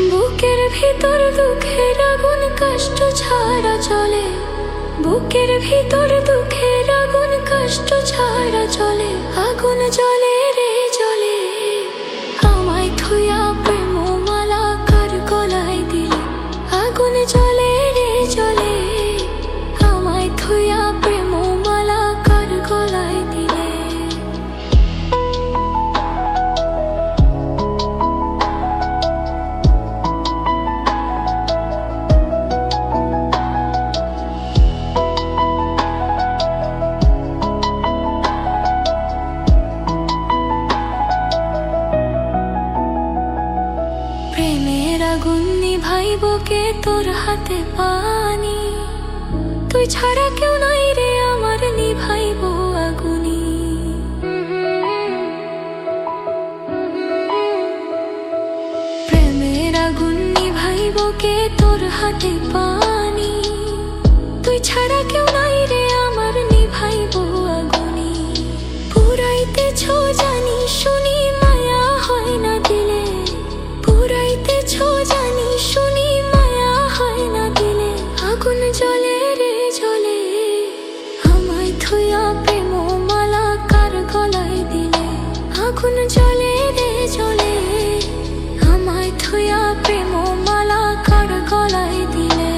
বুকের ভিতর দুঃখের আগুন কষ্ট ছাড়া চলে, বুকের ভিতর দুঃখের আগুন কষ্ট ছাড়া চলে। আগুন জ্বলে রে জ্বলে, আমায় থুইয়া প্রেম মালা কার গলায় দিলে। আগুন জ্বলে রে জ্বলে, আমায় থুইয়া প্রেম মালা কার গলায় দিলে। প্রেমের আগুন নিভাইব কে তোর হাতে পানি, তুই ছাড়া কেউ নাই রে আমার নিভাইব আগুনি। প্রেমের আগুন নিভাইব কে তোর হাতে পানি, তুই ছাড়া কেউ নাই রে আমার নিভাইব আগুনি। পুরাইতেছ জানি শুনি মায়া হয় না দিলে, পুরাইতেছ জানি শুনি মায়া হয় না দিলে। আগুন জ্বলে রে জ্বলে, আমায় থুইয়া প্রেম মালা কার গলায় দিলে। আগুন জ্বলে রে জ্বলে, আমায় থুইয়া প্রেম মালা কার গলায় দিলে।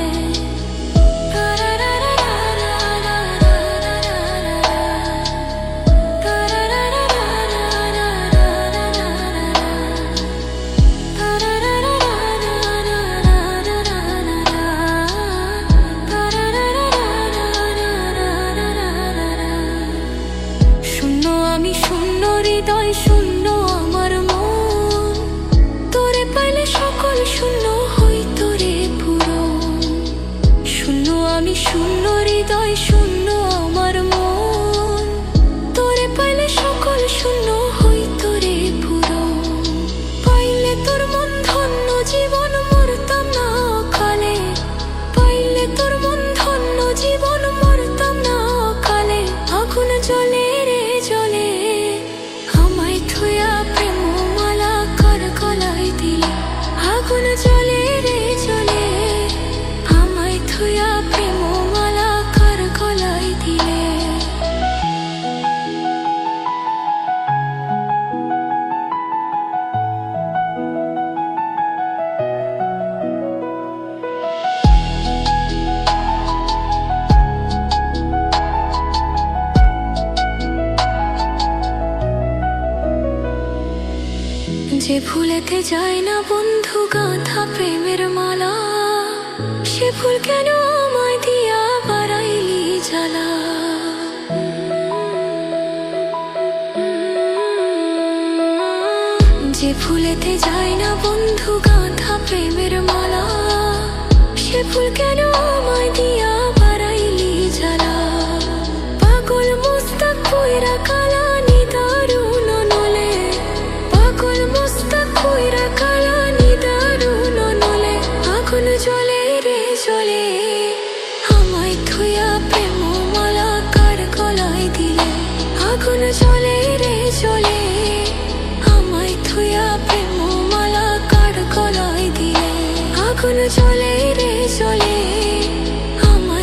শূন্য আমি শূন্য হৃদয় শূন্য আমার মন, তোরে পাইলে সকল শূন্য হইতো রে পূরণ। শূন্য আমি শূন্য হৃদয় শূন্য আমার মন, তোরে পাইলে সকল শূন্য হইতো রে পূরণ। পাইলে তোর মন ধন্য জীবন মরতাম না অকালে, পাইলে তোর মন ধন্য জীবন মরতাম না অকালে। আগুন জ্বলে রে জ্বলে, আমায় থুইয়া প্রেম মালা কার গলায় দিলে। আগুন জ্বলে রে জ্বলে, আমায় থুইয়া প্রেম মালা কার গলায় দিলে। যে ভুলেতে যায় না বন্ধু গাঁথা প্রেমের মালা, সে ভুল কেন আমায় দিয়া বাড়াইলি জ্বালা। যে ভুলেতে যায় না বন্ধু গাঁথা প্রেমের মালা, সে ভুল কেন আমায় দিয়া বাড়াইলি জ্বালা। পাগল মুস্তাক কইরা কালা নিদারুণ নলে, পাগল মুস্তাক কইরা কালা নিদারুণ নলে। আগুন জ্বলে রে জ্বলে, আমায় থুইয়া প্রেম মালা কার গলায় দিলে। আগুন জ্বলে রে জ্বলে, আমায় থুইয়া প্রেম মালা কার গলায় দিলে। আগুন জ্বলে রে জ্বলে, আমায়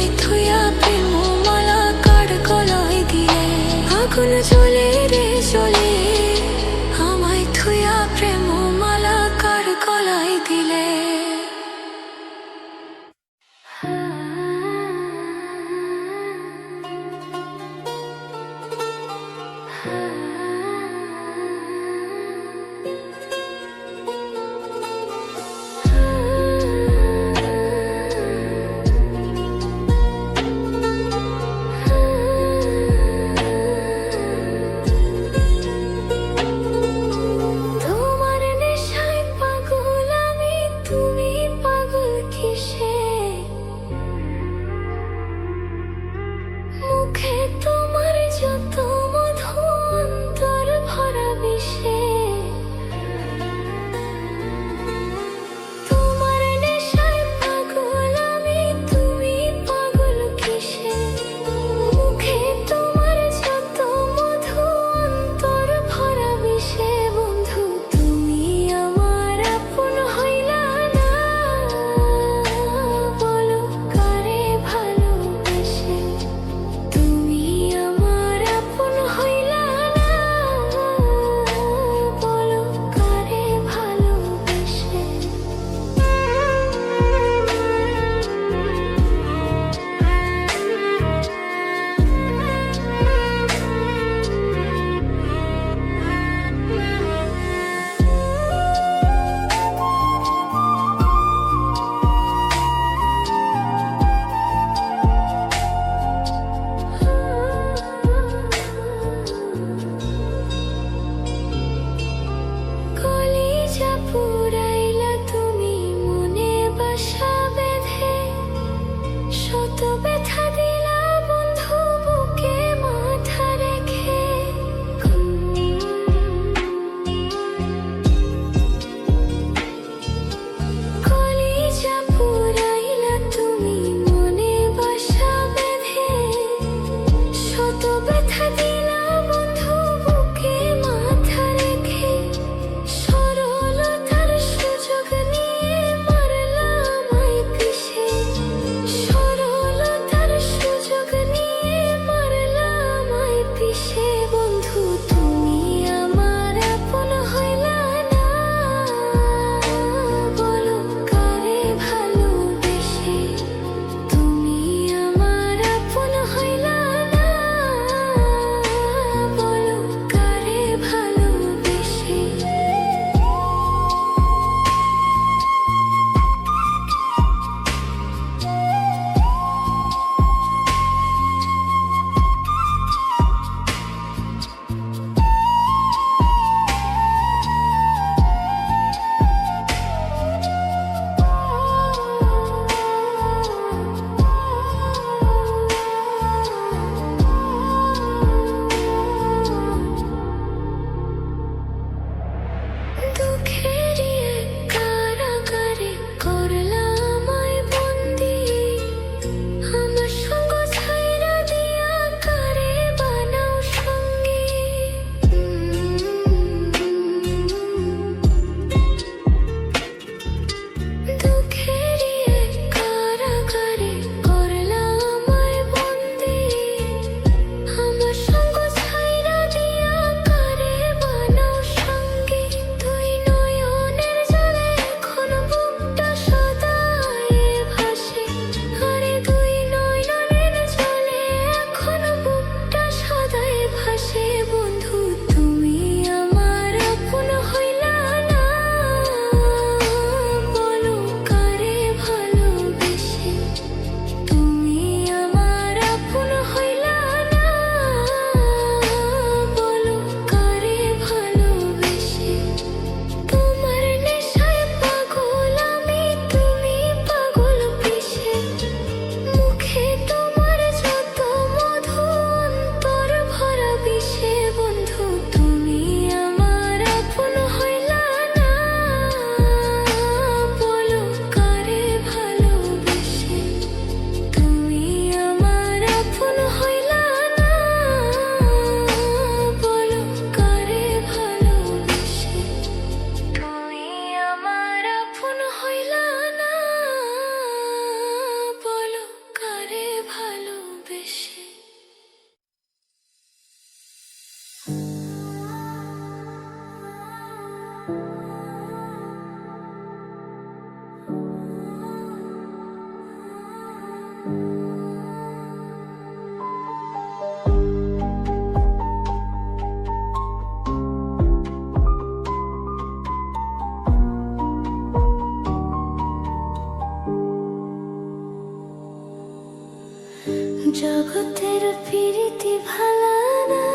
জগতের প্রীতি ভালানা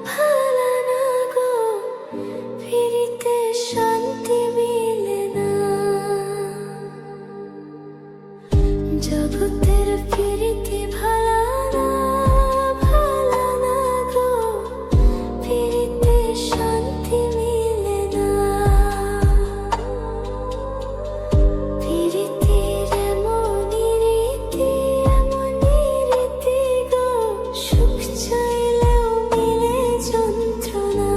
ভালানা গো, প্রীতিতে শান্তি মিলে না। জগতের প্রীতি ভালানা ভালানা গো, প্রীতিতে শান্তি মিলে না। প্রীতির এমনই রীতি এমনই রীতি গো, সুখ চাইলেও মিলে যন্ত্রণা,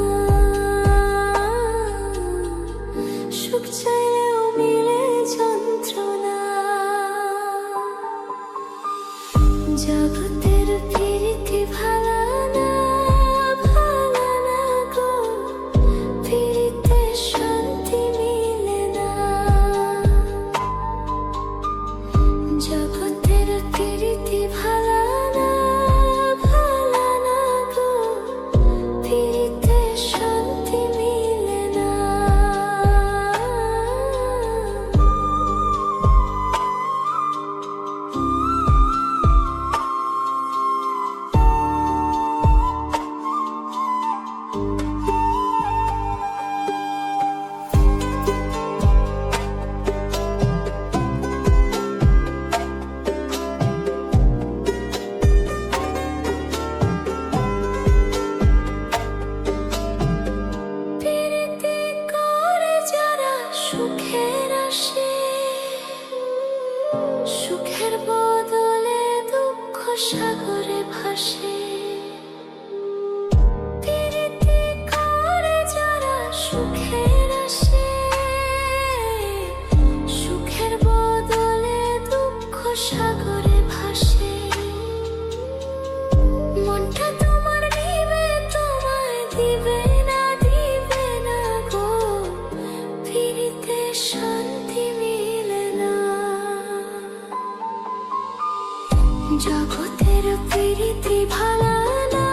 সুখ চাইলেও মিলে যন্ত্রণা। জগতের প্রীতি ভালানা ভালানা গো, প্রীতিতে শান্তি মিলে না। জগতের প্রীতি ভালানা ভালানা গো, প্রীতিতে শান্তি মিলে না। প্রীতি করে যারা সুখের আসে, সুখের বদলে দুঃখ সাগরে ভাসে। প্রীতি করে যারা সুখের আসে, সুখের বদলে দুঃখ সাগরে ভাসে। মনটা তোমার নিবে তোমায় দিবে না দিবে না গো, প্রীতিতে শান্তি মিলে না। জগতের প্রীতি ভালানা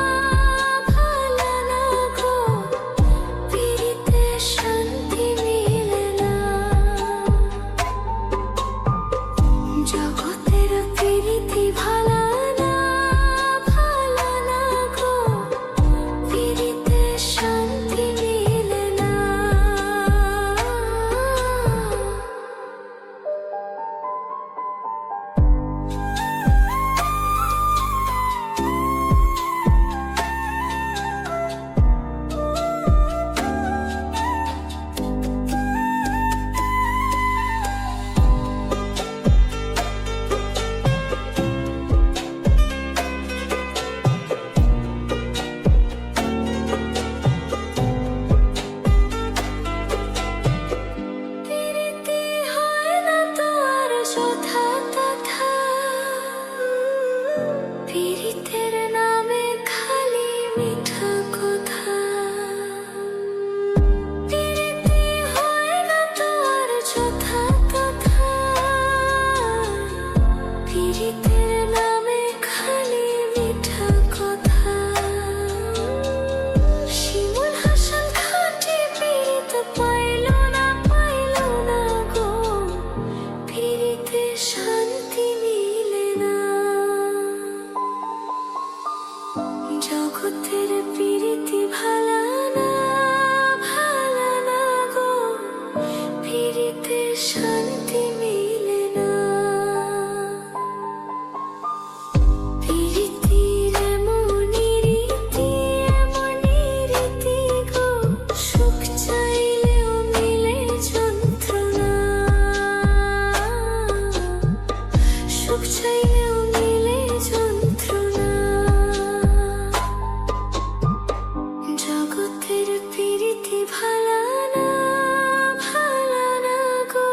ভালানা গো, প্রীতিতে শান্তি মিলে না। জগতের প্রীতি ভালানা ভালানা গো, প্রীতিতে শান্তি মিলে না। প্রীতি হয় না তো আর যথা তথা, প্রীতির নামে খালি মিঠা কথা। প্রীতি হয় না তো আর যথা তথা, প্রীতির নামে খালি মিঠা কথা। শিমুল হাসান খাঁটি প্রীত পাইল না গো, প্রীতিতে শান্তি মিলে না। জগতের প্রীতি ভালানা ভালানা গো, প্রীতিতে শান্তি মিলে না। প্রীতির এমনই রীতি এমনই রীতি গো, সুখ চাইলেও মিলে যন্ত্রণা, সুখ চাইলেও মিলে যন্ত্রণা। জগতের প্রীতি ভালানা ভালানা গো,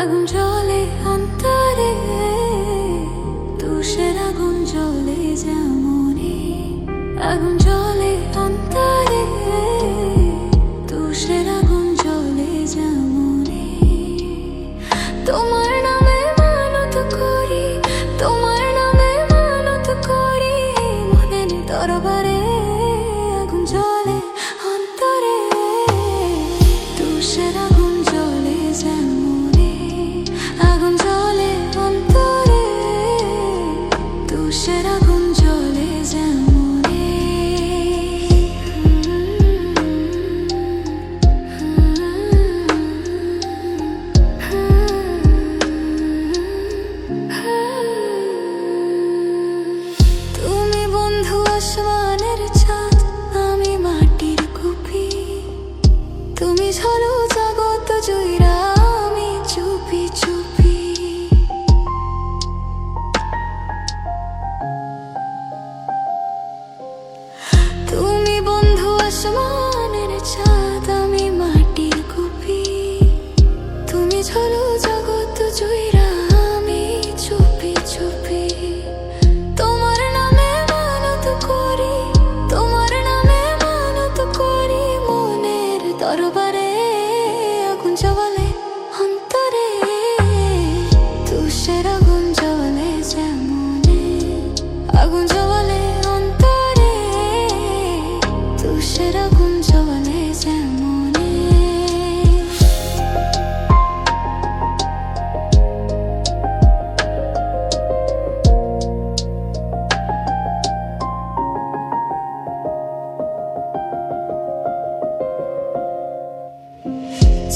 আগুন জ্বলে অন্তরে, তুষের আগুন জ্বলে যেমনে। আগুন জ্বলে অন্তরে, তুষের আগুন জ্বলে যেমনে। তোমার নামে মানত করি, তোমার নামে মানত করি, মনের দরবারে আগুন জ্বলে অন্তরে, তুষের আগুন জ্বলে যেমনে। আগুন জ্বলে অন্তরে, তুষের আগুন জ্বলে যেমনে। তুমি বন্ধু আসমানের চাঁদ, আমি মাটির কুপি। তুমি ঝড়ো জগৎ জুইরা, আমি চুপি চুপি। তুমি বন্ধু আসমানের চাঁদ, আমি মাটির কুপি। তুমি ঝড়ো জগৎ জুইরা, আমি চুপি চুপি। তোমার নামে মানত করি, তোমার নামে মানত করি, মনের দরবারে আগুন জ্বলে অন্তরে, তুষের আগুন জ্বলে যেমনে। আগুন জ্বলে অন্তরে, তুষের আগুন জ্বলে যেমনে।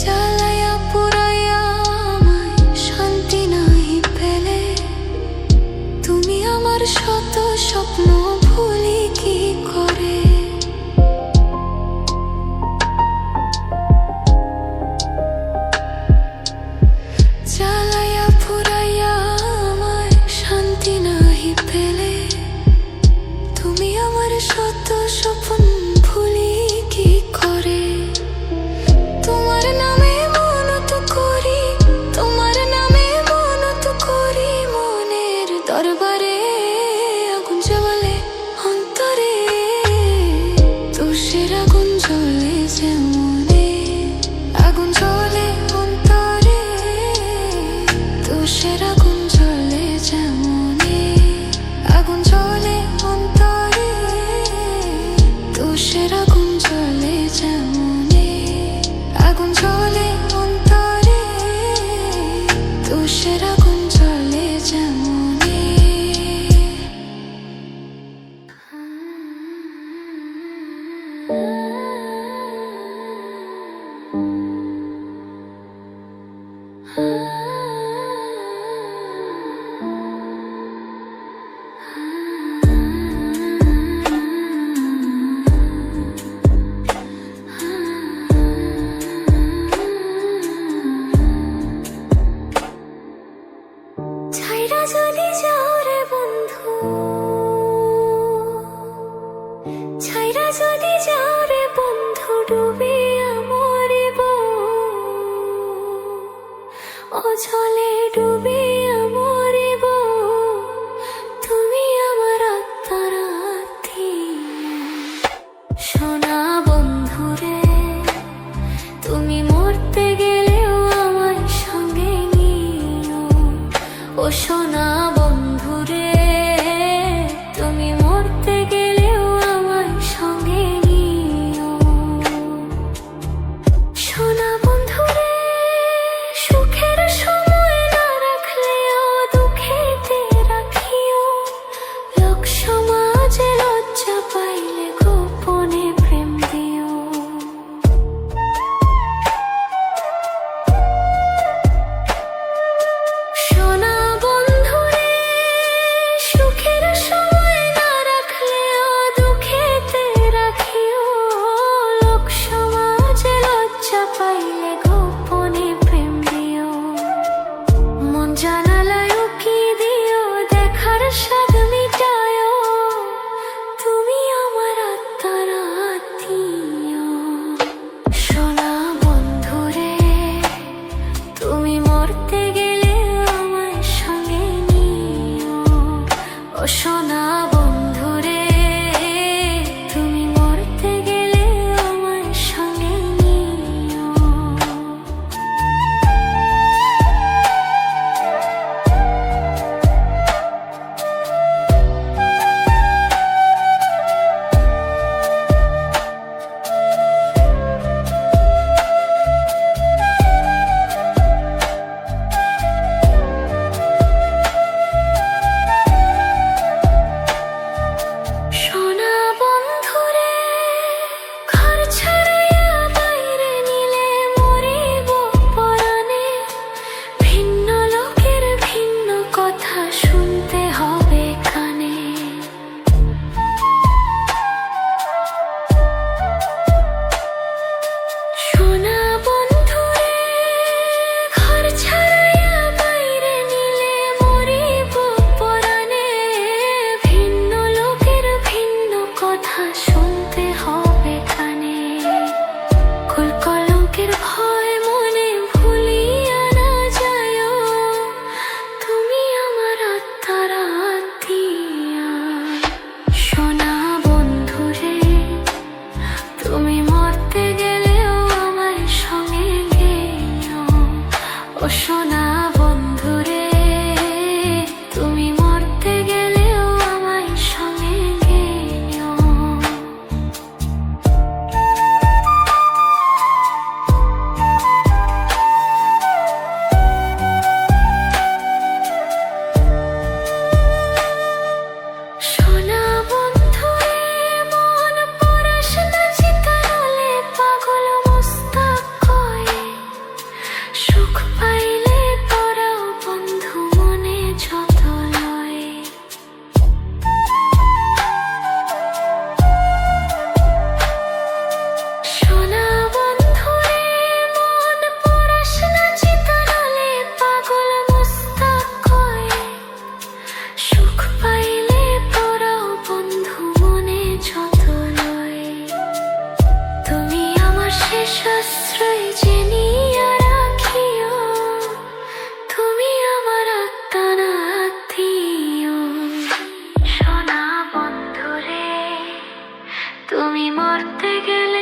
জ্বালায়া পুরাইয়া আমায় শান্তি নাই পেলে, তুমি আমার শত স্বপ্ন ভুলি কি করে। জ্বালায়া পুরাইয়া আমায় শান্তি নাই পেলে, তুমি আমার শত স্বপ্ন ভুলি কি করে। তোমার নামে মানত করি, তোমার নামে মানত করি, মনের দরবারে আগুন জ্বলে অন্তরে, তুষের আগুন জ্বলে যেমনে। আগুন জ্বলে অন্তরে, তুষের আগুন জ্বলে যেমনে। আগুন জ্বলে অন্তরে, সোনা বন্ধুরে, তুমি মরতে গেলে আমায় সঙ্গে নিও। সোনা বন্ধুরে, ঘর ছাড়াইয়া বাইরে নিলে মরিব পরাণে। ভিন্ন লোকের ভিন্ন কথা শুনতে হবে কানে। সোনা বন্ধুরে, ঘর ছাড়াইয়া বাইরে নিলে মরিব পরাণে। ভিন্ন লোকের ভিন্ন কথা শুনতে হবে কানে। কুল কলঙ্কের ভয় মনে ভুলিয়া না যায়ো, তুমি আমার আত্মার আত্মীয়া। সোনা বন্ধুরে, তুমি মরতে গেলেও আমায় সঙ্গে গেও। ও সোনা বন্ধুরে, তুমি মরতে গেলেও আমায় সঙ্গে গেও। সোনা বন্ধুরে, মন পরশ না চিতারলে পাগল মস্তক কয়ে। সুখ পাইলে পরাও বন্ধু মনে যত লয়। সোনা বন্ধুরে, মন পরশ না চিতারলে পাগল মস্তক কয়ে। সুখ পাইলে পরাও বন্ধু মনে যত লয়। তুমি আমার শেষ আশ্রয় জেনিয়া রাখিও, তুমি আমার আত্মার আত্মীয়। সোনা বন্ধুরে, তুমি মরতে গেলে